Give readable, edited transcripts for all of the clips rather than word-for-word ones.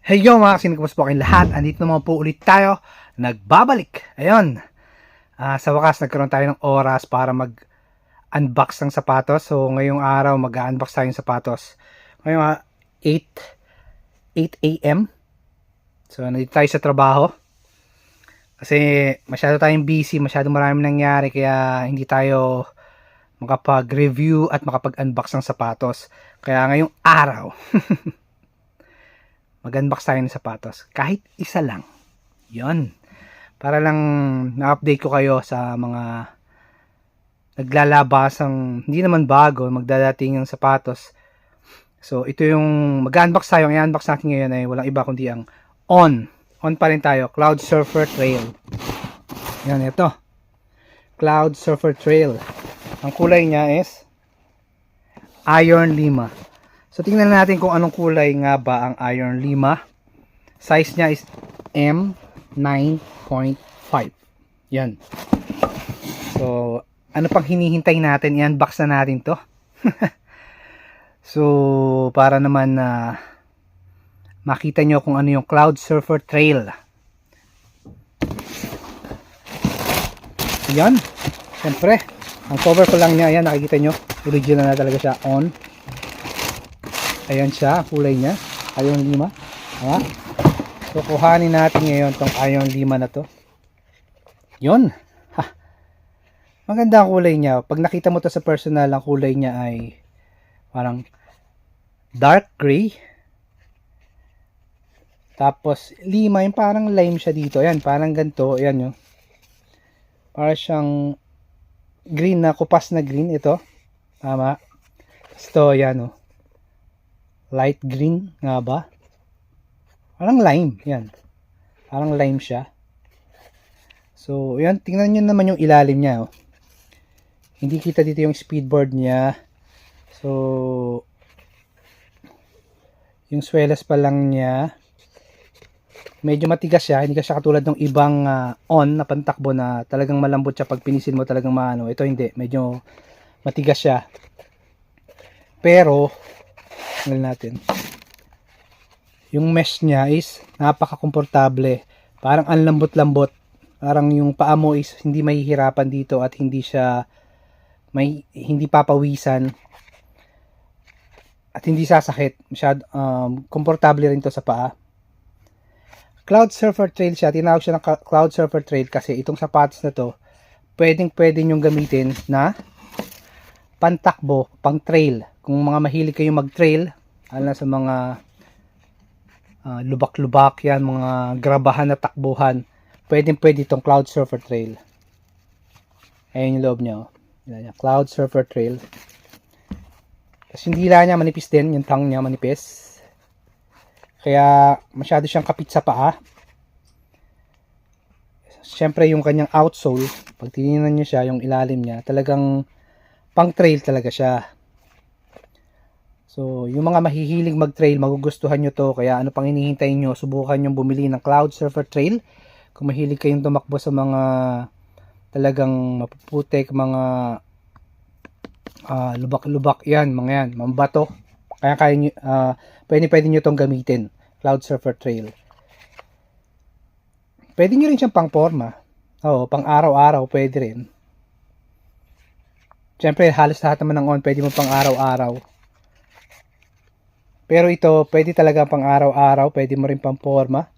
Hey yo mga kasinig, kumusta po kayong lahat? Andito naman po ulit tayo. Nagbabalik. Ayun. Sa wakas, nagkaroon tayo ng oras para mag-unbox ng sapatos. So, ngayong araw, mag-unbox tayo ng sapatos. Ngayong 8 a.m. So, nandito tayo sa trabaho. Kasi masyado tayong busy, masyado maraming nangyari. Kaya hindi tayo makapag-review at makapag-unbox ng sapatos. Kaya ngayong araw, mag-unbox tayo ng sapatos. Kahit isa lang. Yon. Para lang na-update ko kayo sa mga naglalabasang hindi naman bago, magdadating ng sapatos. So, ito yung mag-unbox tayo. Ang i-unbox natin ngayon ay walang iba kundi ang On. On pa rin tayo. Cloud Surfer Trail. Yan, ito. Cloud Surfer Trail. Ang kulay niya is Iron Lima. So, tingnan natin kung anong kulay nga ba ang Iron Lima. Size niya is M9.5. Yan. So, ano pang hinihintay natin? I-unbox na natin to. So, para naman makita nyo kung ano yung Cloud Surfer Trail. Yan. Siyempre, ang cover ko lang niya, ayan, nakikita nyo. Original na talaga siya. On. Ayan siya, kulay niya. Iron Lima. Ha? So, kuhanin natin ngayon tong Iron Lima na to. Yun. Ha. Maganda ang kulay niya. Pag nakita mo to sa personal, ang kulay niya ay parang dark gray. Tapos, lima, yung parang lime siya dito. Ayan, parang ganito. Ayan yun. Parang siyang green na, kupas na green. Ito. Tama. Ito, ayan o. Light green nga ba? Parang lime. Yan. Parang lime siya. So, yan. Tingnan nyo naman yung ilalim niya. Oh. Hindi kita dito yung speedboard niya. So, yung swelas pa lang niya. Medyo matigas siya. Hindi ka siya katulad ng ibang On na pantakbo na talagang malambot siya. Pag pinisil mo talagang maano. Ito hindi. Medyo matigas siya. Pero, natin. Yung mesh niya is napaka-komportable. Parang ang lambot-lambot. Parang yung paa mo is hindi mahihirapan dito at hindi siya hindi papawisan at hindi sasakit. Masyado komportable rin to sa paa. Cloud Surfer Trail siya. Tinawag siya ng Cloud Surfer Trail kasi itong sapatos na to pwedeng-pwede nyong gamitin na pantakbo, pang trail. Kung mga mahilig kayong mag-trail, alam sa mga lubak-lubak yan, mga grabahan na takbuhan, pwedeng-pwede itong Cloud Surfer Trail. Ayan yung loob niya. Yan, Cloud Surfer Trail. Tapos yung dila niya manipis din, yung tongue niya manipis. Kaya masyado siyang kapit sa paa. Siyempre yung kanyang outsole, pag tinignan niyo siya, yung ilalim niya, talagang pang trail talaga siya. So, yung mga mahihilig mag-trail, magugustuhan nyo to. Kaya ano pang hinihintay nyo, subukan nyo bumili ng Cloud Surfer Trail. Kung mahilig kayong tumakbo sa mga talagang mapuputik, mga lubak-lubak yan, mga yan, mambato. Kaya nyo, pwede nyo tong gamitin, Cloud Surfer Trail. Pwede nyo rin siyang pang forma. Oo, pang araw-araw, pwede rin. Siyempre, halos lahat naman ng On, pwede mo pang araw-araw. Pero ito, pwede talaga pang araw-araw, pwede mo rin pang forma.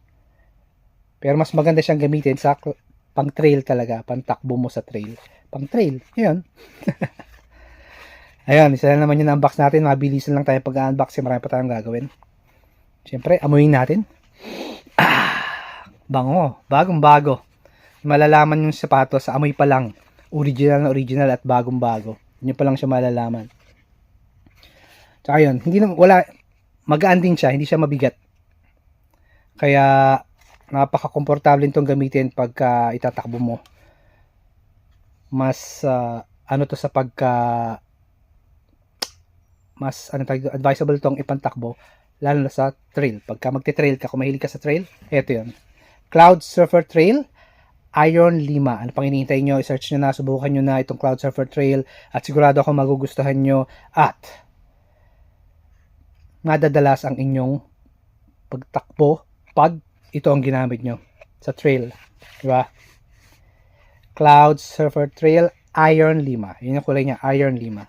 Pero mas maganda siyang gamitin sa pang trail talaga, pang takbo mo sa trail. Pang trail, yun. Ayun, isa na naman yung unbox natin. Mabilisan lang tayo pag-unbox kasi marami pa tayong gagawin. Siyempre, amuyin natin. Bango, bagong-bago. Malalaman yung sapatos sa amoy pa lang. Original na original at bagong-bago. Yun pa lang siya malalaman. Tsaka yun, magaan din siya, hindi siya mabigat. Kaya, napaka-komportable itong gamitin pagka itatakbo mo. Mas, advisable itong ipantakbo, lalo na sa trail. Pagka magte-trail ka, kung mahilig ka sa trail, eto yun. Cloud Surfer Trail, Iron Lima. Ano pang hinihintay nyo? I-search nyo na, subukan nyo na itong Cloud Surfer Trail at sigurado ako magugustuhan nyo at madadalas ang inyong pagtakbo pag ito ang ginamit nyo sa trail. Diba? Cloud Surfer Trail Iron Lima. Yun yung kulay niya, Iron Lima.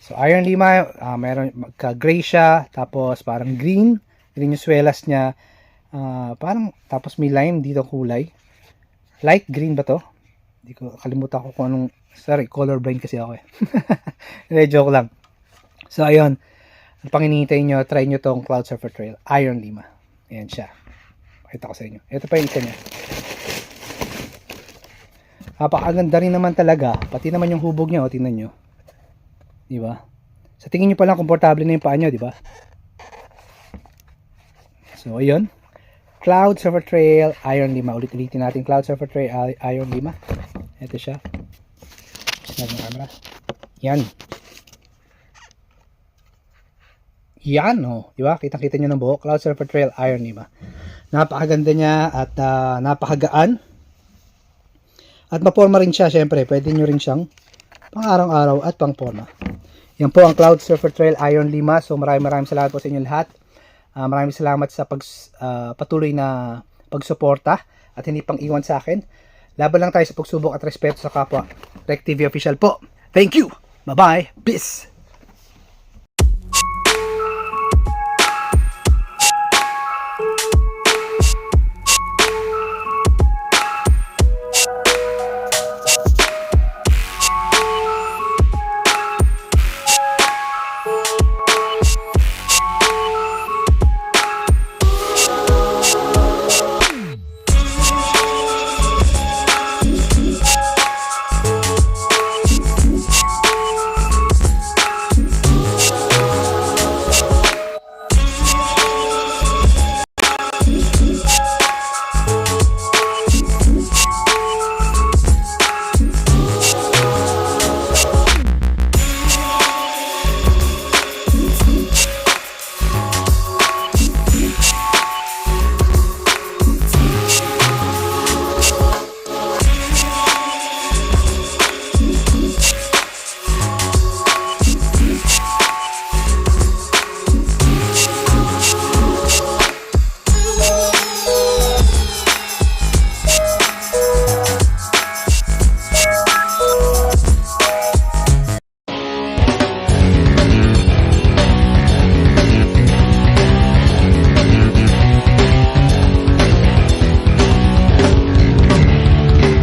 So, Iron Lima, meron magka-gray siya, tapos parang green. Green yung swelas niya. Parang, tapos may lime dito kulay. Light green ba to? Hindi ko, kalimutan ko kung anong, sorry, colorblind kasi ako eh. Hindi, joke lang. So, ayun. Ang panginihintay nyo, try nyo tong Cloud Surfer Trail Iron Lima. Ayan siya. Pakita ko sa inyo. Ito pa yung isa niya. Napakaganda rin naman talaga. Pati naman yung hubog niya, o tingnan nyo. Diba? Sa tingin nyo pa lang, komportable na yung paa nyo, diba? So, ayun. Cloud Surfer Trail Iron Lima. Ulit-ulitin natin Cloud Surfer Trail Iron Lima. Ito siya. Snap ng camera. Yan. Yan, oh. Diba? Kitang-kita nyo ng buhok. Cloud Surfer Trail Iron Lima. Napakaganda niya at napakagaan. At maporma rin siya, syempre. Pwede nyo rin siyang pang araw-araw at pang forma. Yan po ang Cloud Surfer Trail Iron Lima. So maraming salamat po sa inyo lahat. Maraming salamat sa patuloy na pagsuporta at hindi pang iwan sa akin. Laban lang tayo sa pagsubok at respeto sa kapwa. Rec TV Official po. Thank you. Bye-bye. Peace.